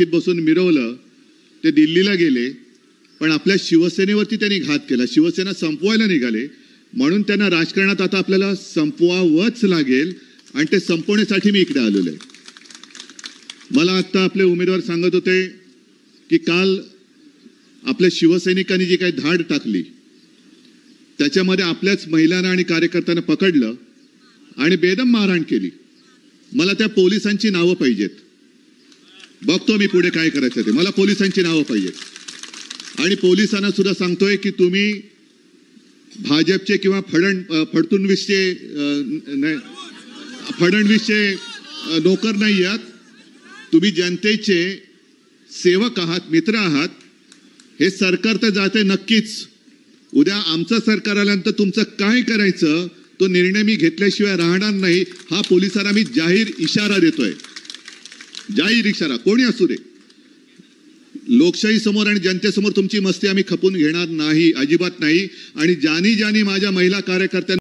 पालखीत बसून मिरवलं, ते दिल्लीला गेले, पण आपल्या शिवसेनेवरती त्यांनी घात केला. शिवसेना संपवायला निघाले, म्हणून त्यांना राजकारणात आता आपल्याला संपवावंच लागेल आणि ते संपवण्यासाठी मी इकडे आलेलो आहे. मला आता आपले उमेदवार सांगत होते की काल आपल्या शिवसैनिकांनी जी काही धाड टाकली त्याच्यामध्ये आपल्याच महिलांना आणि कार्यकर्त्यांना पकडलं आणि बेदम मारहाण केली. मला त्या पोलिसांची नावं पाहिजेत. बघतो मी पुढे काय करायचं ते. मला पोलिसांची नावं पाहिजेत आणि पोलिसांना सुद्धा सांगतोय की तुम्ही भाजपचे किंवा फडणवीसचे नोकर नाही आहात. तुम्ही जनतेचे सेवक आहात, मित्र आहात. हे सरकार तर जाते नक्कीच. उद्या आमचं सरकार आल्यानंतर तुमचं काय करायचं तो निर्णय मी घेतल्याशिवाय राहणार नाही. हा पोलिसांना मी जाहीर इशारा देतोय. जाहीर इशारा. कोणी असू दे. लोकशाही समोर आणि जनतेसमोर तुमची मस्ती आम्ही खपून घेणार नाही, अजिबात नाही. आणि ज्यांनी माझ्या महिला कार्यकर्त्यांना